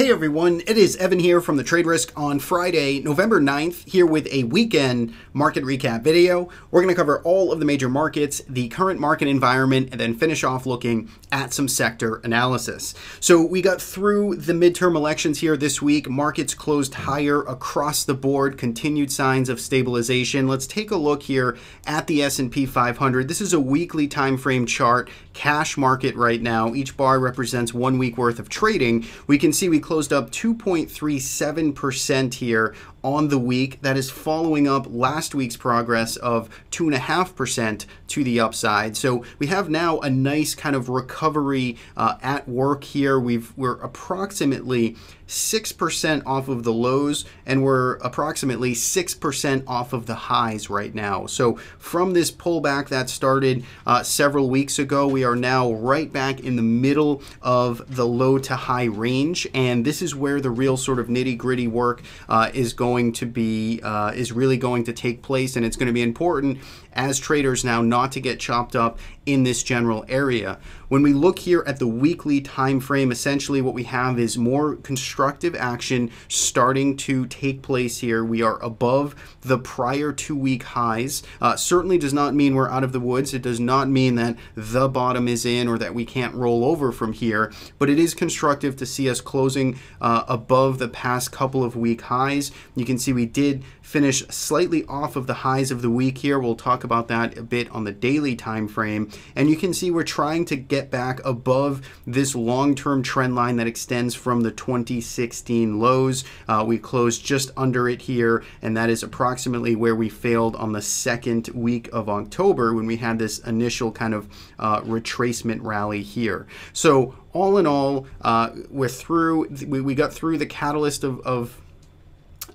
Hey everyone, it is Evan here from the Trade Risk on Friday, November 9th, here with a weekend market recap video. We're going to cover all of the major markets, the current market environment, and then finish off looking at some sector analysis. So we got through the midterm elections here this week. Markets closed higher across the board, continued signs of stabilization. Let's take a look here at the S&P 500. This is a weekly time frame chart, cash market right now. Each bar represents 1 week worth of trading. We can see we closed up 2.37% here on the week. That is following up last week's progress of 2.5% to the upside. So we have now a nice kind of recovery at work here. We're approximately 6% off of the lows, and we're approximately 6% off of the highs right now. So from this pullback that started several weeks ago, we are now right back in the middle of the low to high range, and this is where the real sort of nitty-gritty work is really going to take place, and it's going to be important as traders now not to get chopped up in this general area. When we look here at the weekly time frame, essentially what we have is more constructive action starting to take place here. We are above the prior 2-week highs. Certainly does not mean we're out of the woods. It does not mean that the bottom is in or that we can't roll over from here, but it is constructive to see us closing above the past couple of week highs. You can see we did finish slightly off of the highs of the week here. We'll talk about that a bit on the daily time frame, and you can see we're trying to get back above this long-term trend line that extends from the 2016 lows. We closed just under it here, and that is approximately where we failed on the second week of October when we had this initial kind of retracement rally here. So all in all, we're through. We got through the catalyst of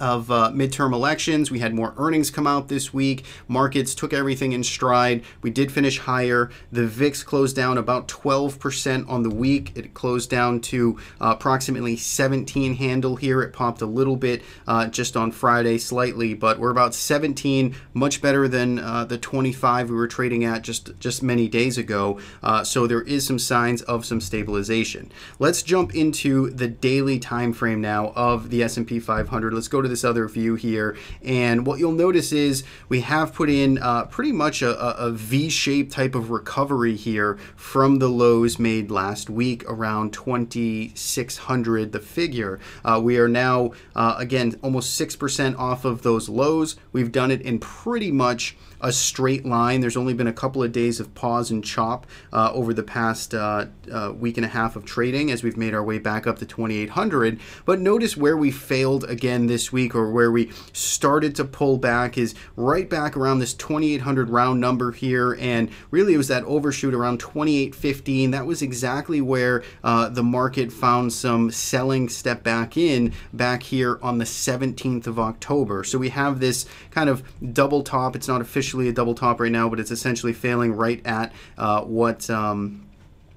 midterm elections. We had more earnings come out this week. Markets took everything in stride. We did finish higher. The VIX closed down about 12% on the week. It closed down to approximately 17 handle here. It popped a little bit just on Friday slightly, but we're about 17, much better than the 25 we were trading at just many days ago. So there is some signs of some stabilization. Let's jump into the daily time frame now of the S&P 500. Let's go to this other view here, and what you'll notice is we have put in pretty much a V-shaped type of recovery here from the lows made last week around 2,600 the figure. We are now again almost 6% off of those lows. We've done it in pretty much a straight line. There's only been a couple of days of pause and chop over the past week and a half of trading as we've made our way back up to 2,800. But notice where we failed again this week, or where we started to pull back, is right back around this 2,800 round number here, and really it was that overshoot around 2,815. That was exactly where the market found some selling step back in back here on the 17th of October. So we have this kind of double top. It's not officially a double top right now, but it's essentially failing right at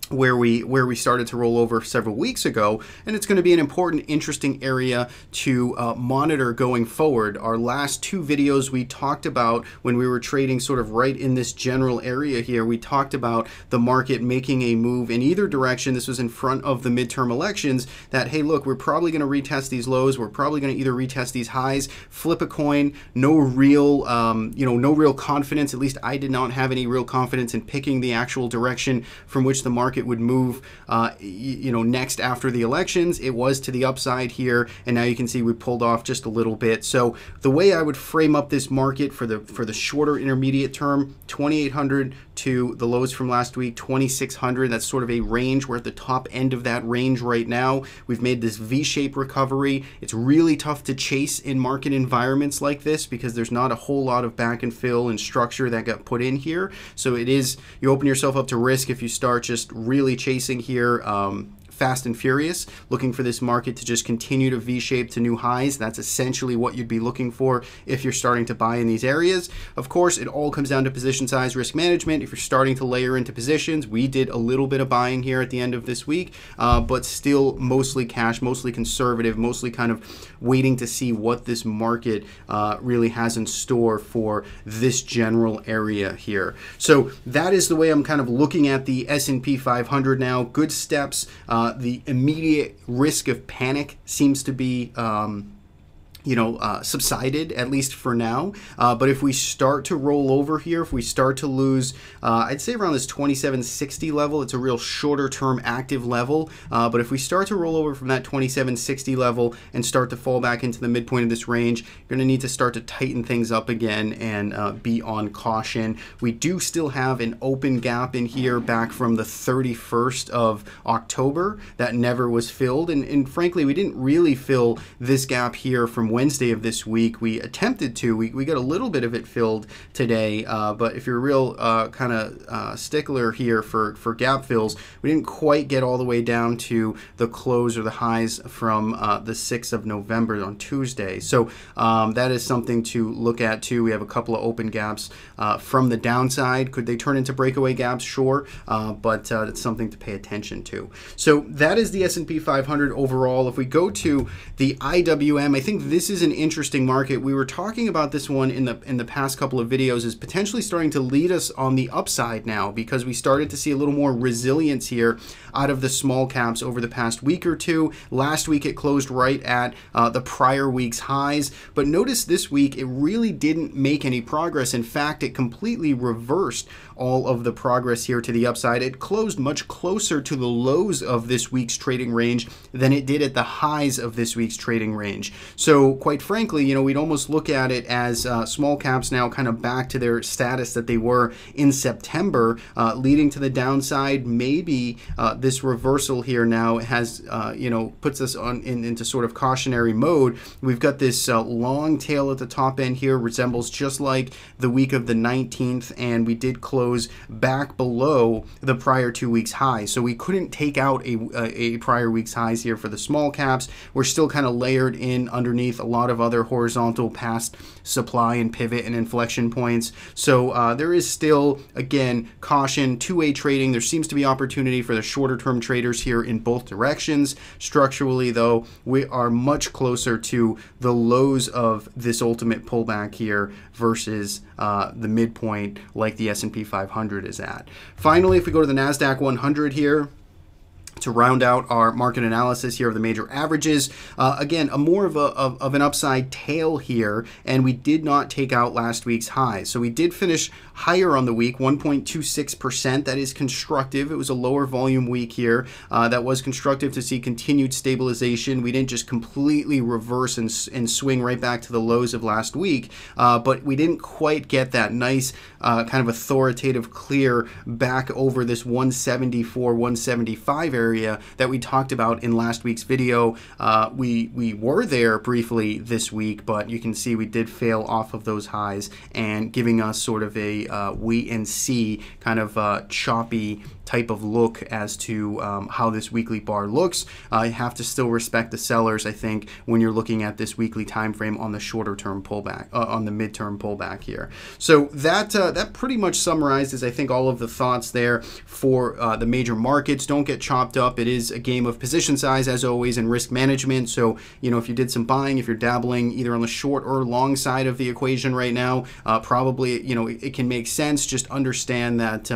where we started to roll over several weeks ago, and it's going to be an important, interesting area to monitor going forward. Our last two videos we talked about when we were trading sort of right in this general area here, we talked about the market making a move in either direction. This was in front of the midterm elections that, hey, look, we're probably going to retest these lows. We're probably going to either retest these highs, flip a coin. No real, no real confidence. At least I did not have any real confidence in picking the actual direction from which the market would move next after the elections. It was to the upside here, and now you can see we pulled off just a little bit. So the way I would frame up this market for the shorter intermediate term, 2,800 to the lows from last week, 2,600. That's sort of a range. We're at the top end of that range right now. We've made this V-shaped recovery. It's really tough to chase in market environments like this because there's not a whole lot of back and fill and structure that got put in here. So you open yourself up to risk if you start just really chasing here fast and furious, looking for this market to just continue to V-shape to new highs. That's essentially what you'd be looking for if you're starting to buy in these areas. Of course, it all comes down to position size, risk management. If you're starting to layer into positions, we did a little bit of buying here at the end of this week, but still mostly cash, mostly conservative, mostly kind of waiting to see what this market really has in store for this general area here. So that is the way I'm kind of looking at the S&P 500 now. Good steps The immediate risk of panic seems to be subsided, at least for now. But if we start to roll over here, if we start to lose, I'd say around this 2760 level, it's a real shorter term active level. But if we start to roll over from that 2760 level and start to fall back into the midpoint of this range, you're going to need to start to tighten things up again and be on caution. We do still have an open gap in here back from the 31st of October that never was filled. And frankly, we didn't really fill this gap here from Wednesday of this week. We attempted to. We got a little bit of it filled today, but if you're a real kind of stickler here for gap fills, we didn't quite get all the way down to the close or the highs from the 6th of November on Tuesday. So that is something to look at too. We have a couple of open gaps from the downside. Could they turn into breakaway gaps? Sure, but it's something to pay attention to. So that is the S&P 500 overall. If we go to the IWM, I think this is an interesting market. We were talking about this one in the past couple of videos is potentially starting to lead us on the upside now, because we started to see a little more resilience here out of the small caps over the past week or two. Last week it closed right at the prior week's highs, but notice this week it really didn't make any progress. In fact, it completely reversed all of the progress here to the upside. It closed much closer to the lows of this week's trading range than it did at the highs of this week's trading range. So quite frankly, we'd almost look at it as small caps now kind of back to their status that they were in September, leading to the downside. Maybe this reversal here now has, puts us into sort of cautionary mode. We've got this long tail at the top end here, resembles just like the week of the 19th, and we did close back below the prior 2 weeks high. So we couldn't take out a prior week's highs here for the small caps. We're still kind of layered in underneath a lot of other horizontal past supply and pivot and inflection points. So there is still, again, caution, two-way trading. There seems to be opportunity for the shorter term traders here in both directions. Structurally, though, we are much closer to the lows of this ultimate pullback here versus the midpoint like the S&P 500 is at. Finally, if we go to the Nasdaq 100 here, to round out our market analysis here of the major averages, again, a more of an upside tail here, and we did not take out last week's highs. So we did finish higher on the week, 1.26%. That is constructive. It was a lower volume week here. That was constructive to see continued stabilization. We didn't just completely reverse and swing right back to the lows of last week, but we didn't quite get that nice kind of authoritative clear back over this 174, 175 area that we talked about in last week's video. We were there briefly this week, but you can see we did fail off of those highs, and giving us sort of a wait and see kind of choppy type of look as to how this weekly bar looks. You have to still respect the sellers, I think, when you're looking at this weekly time frame on the shorter term pullback, on the midterm pullback here. So that pretty much summarizes, I think, all of the thoughts there for the major markets. Don't get chopped up. It is a game of position size, as always, and risk management. So, if you did some buying, if you're dabbling either on the short or long side of the equation right now, probably, it can make sense. Just understand that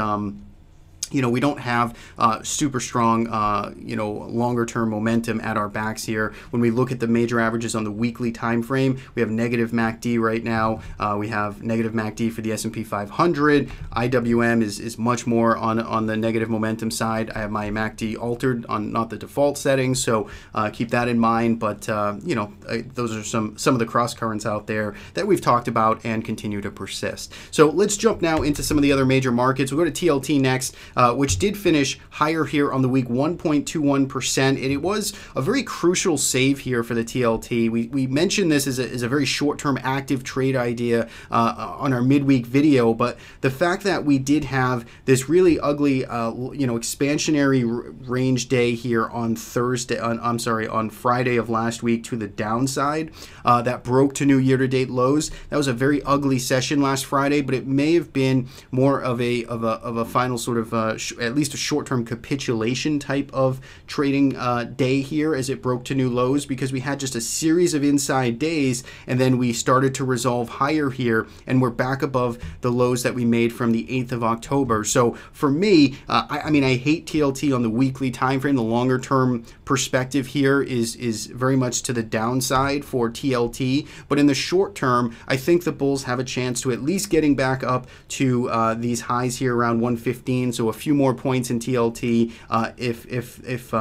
we don't have super strong, longer term momentum at our backs here. When we look at the major averages on the weekly time frame, we have negative MACD right now. We have negative MACD for the S&P 500. IWM is much more on the negative momentum side. I have my MACD altered on not the default settings, so keep that in mind. But those are some of the cross currents out there that we've talked about and continue to persist. So let's jump now into some of the other major markets. We'll go to TLT next. Which did finish higher here on the week, 1.21%, and it was a very crucial save here for the TLT. We mentioned this as a very short-term active trade idea on our midweek video, but the fact that we did have this really ugly, expansionary range day here on on Friday of last week to the downside, that broke to new year-to-date lows. That was a very ugly session last Friday, but it may have been more of a final sort of at least a short-term capitulation type of trading day here as it broke to new lows, because we had just a series of inside days, and then we started to resolve higher here, and we're back above the lows that we made from the 8th of October. So for me, I mean, I hate TLT on the weekly time frame. The longer term perspective here is very much to the downside for TLT, but in the short term, I think the bulls have a chance to at least getting back up to these highs here around 115, so a few more points in TLT if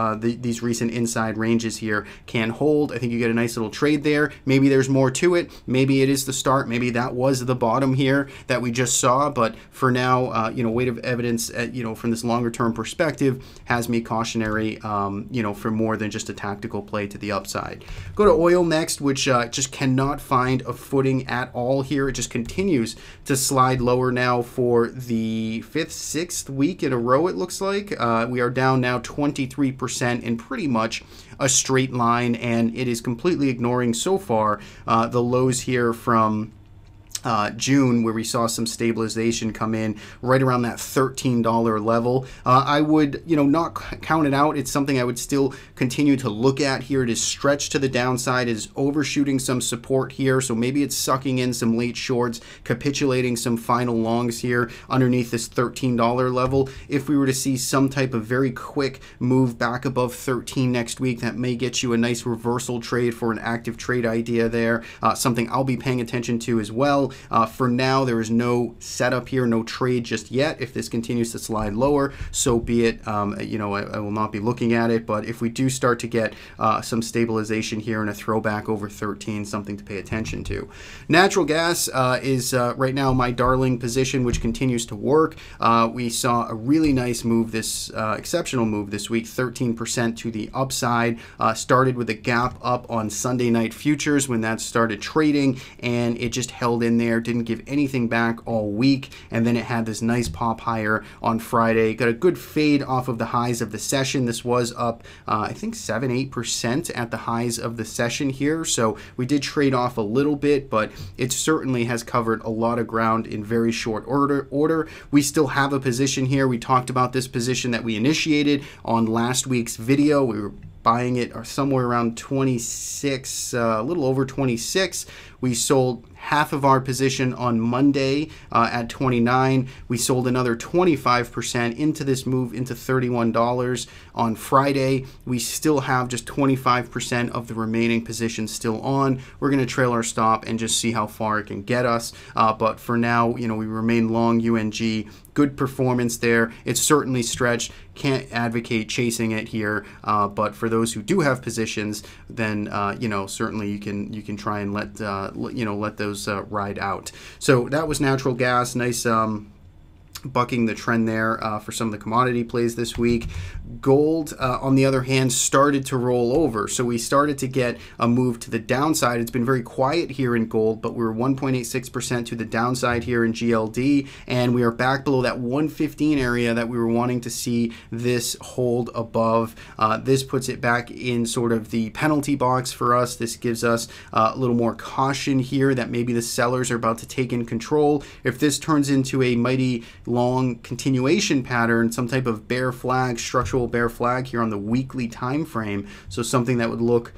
these recent inside ranges here can hold. I think you get a nice little trade there. Maybe there's more to it. Maybe it is the start. Maybe that was the bottom here that we just saw, but for now, weight of evidence, from this longer term perspective has me cautionary, for more than just a tactical play to the upside. Go to oil next, which just cannot find a footing at all here. It just continues to slide lower now for the 5th, 6th week in a row, it looks like. We are down now 23% in pretty much a straight line, and it is completely ignoring so far the lows here from June, where we saw some stabilization come in right around that $13 level. I would, not count it out. It's something I would still continue to look at here. It is stretched to the downside, is overshooting some support here. So maybe it's sucking in some late shorts, capitulating some final longs here underneath this $13 level. If we were to see some type of very quick move back above 13 next week, that may get you a nice reversal trade for an active trade idea there. Something I'll be paying attention to as well. For now, there is no setup here, no trade just yet. If this continues to slide lower, so be it. I will not be looking at it, but if we do start to get some stabilization here and a throwback over 13, something to pay attention to. Natural gas is right now my darling position, which continues to work. We saw a really nice move, exceptional move this week, 13% to the upside. Started with a gap up on Sunday night futures when that started trading, and it just held in there, didn't give anything back all week, and then it had this nice pop higher on Friday. Got a good fade off of the highs of the session. This was up, I think 7-8% at the highs of the session here, so we did trade off a little bit, but it certainly has covered a lot of ground in very short order. We still have a position here. We talked about this position that we initiated on last week's video. We were buying it somewhere around 26, a little over 26. We sold half of our position on Monday at 29. We sold another 25% into this move into $31 on Friday. We still have just 25% of the remaining position still on. We're going to trail our stop and just see how far it can get us. But for now, we remain long UNG. Good performance there. It's certainly stretched. Can't advocate chasing it here. But for those who do have positions, then certainly you can try and let those ride out. So that was natural gas. Nice bucking the trend there for some of the commodity plays this week. Gold, on the other hand, started to roll over. So we started to get a move to the downside. It's been very quiet here in gold, but we were 1.86% to the downside here in GLD, and we are back below that 115 area that we were wanting to see this hold above. This puts it back in sort of the penalty box for us. This gives us a little more caution here that maybe the sellers are about to take in control. If this turns into a mighty long continuation pattern, some type of bear flag, structural bear flag here on the weekly time frame, so something that would look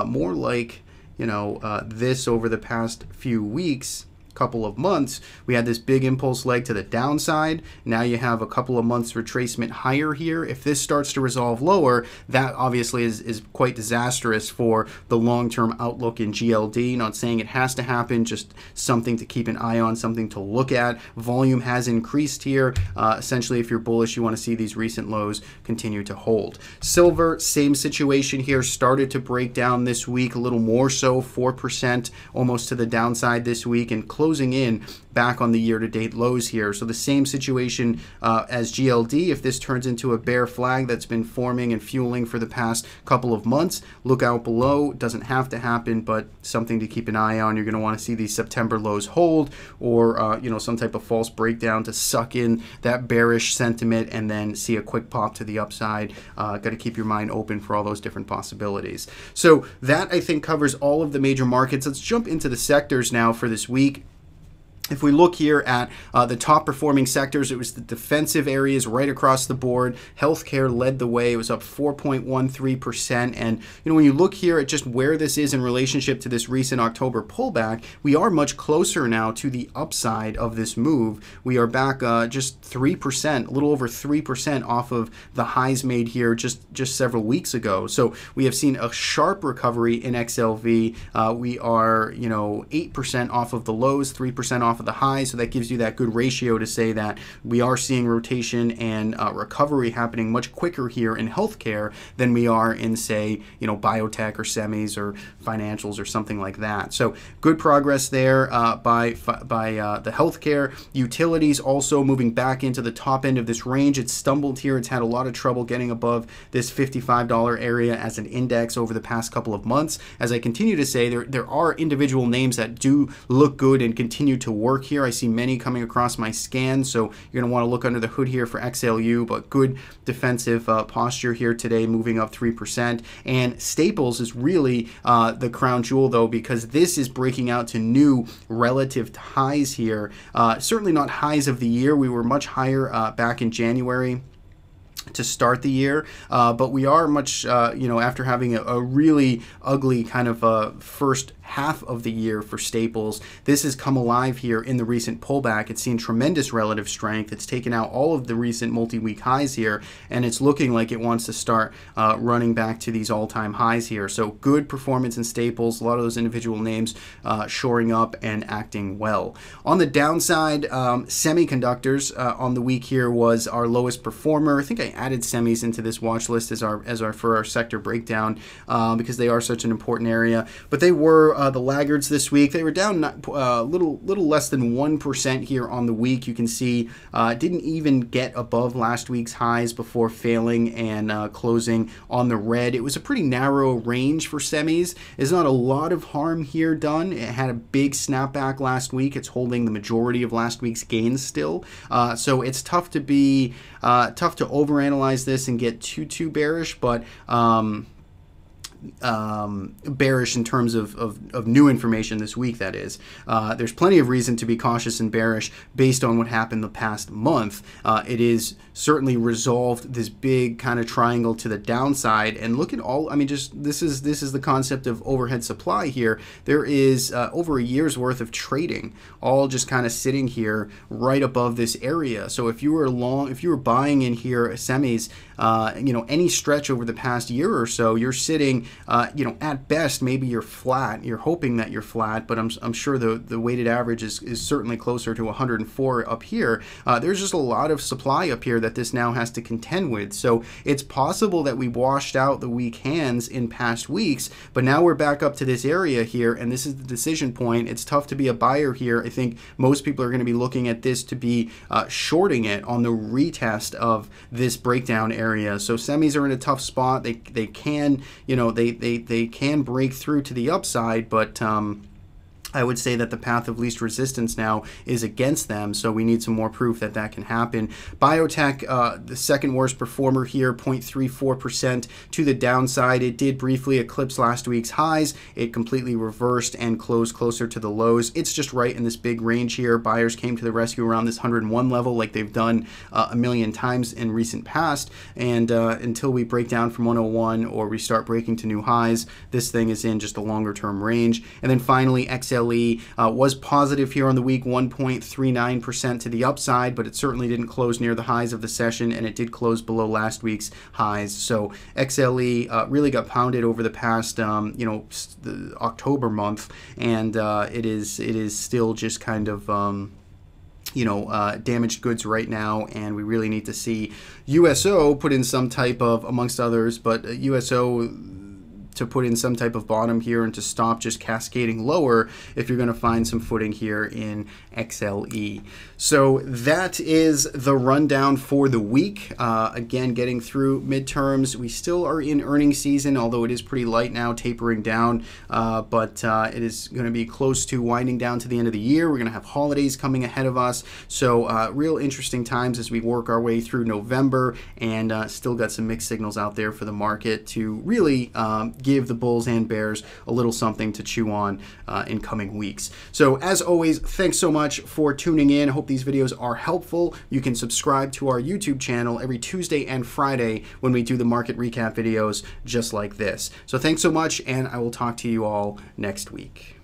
more like this over the past few weeks, couple of months, we had this big impulse leg to the downside. Now you have a couple of months retracement higher here. If this starts to resolve lower, that obviously is quite disastrous for the long-term outlook in GLD. Not saying it has to happen, just something to keep an eye on, something to look at. Volume has increased here. Essentially, if you're bullish, you want to see these recent lows continue to hold. Silver, same situation here, started to break down this week, a little more so, 4% almost to the downside this week, and closing in back on the year-to-date lows here. So the same situation as GLD. If this turns into a bear flag that's been forming and fueling for the past couple of months, look out below. It doesn't have to happen, but something to keep an eye on. You're going to want to see these September lows hold, or some type of false breakdown to suck in that bearish sentiment and then see a quick pop to the upside. Got to keep your mind open for all those different possibilities. So that, I think, covers all of the major markets. Let's jump into the sectors now for this week. If we look here at the top performing sectors, it was the defensive areas right across the board. Healthcare led the way. It was up 4.13%. And when you look here at just where this is in relationship to this recent October pullback, we are much closer now to the upside of this move. We are back just 3%, a little over 3% off of the highs made here just several weeks ago. So we have seen a sharp recovery in XLV. We are 8% off of the lows, 3% off of the high, so that gives you that good ratio to say that we are seeing rotation and recovery happening much quicker here in healthcare than we are in, say, biotech or semis or financials or something like that. So good progress there by the healthcare. Utilities also moving back into the top end of this range. It's stumbled here. It's had a lot of trouble getting above this $55 area as an index over the past couple of months. As I continue to say, there are individual names that do look good and continue to work here. I see many coming across my scan, so you're going to want to look under the hood here for XLU, but good defensive posture here today, moving up 3%. And Staples is really the crown jewel, though, because this is breaking out to new relative highs here. Certainly not highs of the year. We were much higher back in January to start the year, but we are much, after having a really ugly kind of first half of the year for Staples, this has come alive here in the recent pullback. It's seen tremendous relative strength. It's taken out all of the recent multi-week highs here, and it's looking like it wants to start running back to these all-time highs here. So good performance in Staples, a lot of those individual names shoring up and acting well. On the downside, semiconductors on the week here was our lowest performer. I think I added semis into this watch list as our for our sector breakdown because they are such an important area, but they were the laggards this week. They were down a little less than 1% here on the week. You can see didn't even get above last week's highs before failing and closing on the red. It was a pretty narrow range for semis. There's not a lot of harm here done. It had a big snapback last week. It's holding the majority of last week's gains still. So it's tough to be tough to overanalyze this and get too bearish, but bearish in terms of new information this week, that is. There's plenty of reason to be cautious and bearish based on what happened the past month. It is certainly resolved this big kind of triangle to the downside, and look at all, I mean, just this is the concept of overhead supply here. There is over a year's worth of trading all just kind of sitting here right above this area. So if you were buying in here semis, any stretch over the past year or so, you're sitting at best, maybe you're flat. You're hoping that you're flat, but I'm sure the weighted average is certainly closer to 104 up here. There's just a lot of supply up here that this now has to contend with. So it's possible that we washed out the weak hands in past weeks, but now we're back up to this area here, and this is the decision point. It's tough to be a buyer here. I think most people are going to be looking at this to be shorting it on the retest of this breakdown area. So semis are in a tough spot. They can, they can break through to the upside, but I would say that the path of least resistance now is against them, so we need some more proof that that can happen. Biotech, the second worst performer here, 0.34% to the downside. It did briefly eclipse last week's highs. It completely reversed and closed closer to the lows. It's just right in this big range here. Buyers came to the rescue around this 101 level like they've done a million times in recent past, and until we break down from 101 or we start breaking to new highs, this thing is in just a longer term range. And then finally, XLE was positive here on the week, 1.39% to the upside, but it certainly didn't close near the highs of the session, and it did close below last week's highs. So XLE really got pounded over the past, the October month, and it is still just kind of damaged goods right now, and we really need to see USO put in some type of, amongst others, but USO to put in some type of bottom here and to stop just cascading lower if you're going to find some footing here in XLE. So that is the rundown for the week. Again, getting through midterms. We still are in earnings season, although it is pretty light now, tapering down, but it is going to be close to winding down to the end of the year. We're going to have holidays coming ahead of us, so real interesting times as we work our way through November, and still got some mixed signals out there for the market to really give give the bulls and bears a little something to chew on in coming weeks. So as always, thanks so much for tuning in. I hope these videos are helpful. You can subscribe to our YouTube channel every Tuesday and Friday when we do the market recap videos just like this. So thanks so much, and I will talk to you all next week.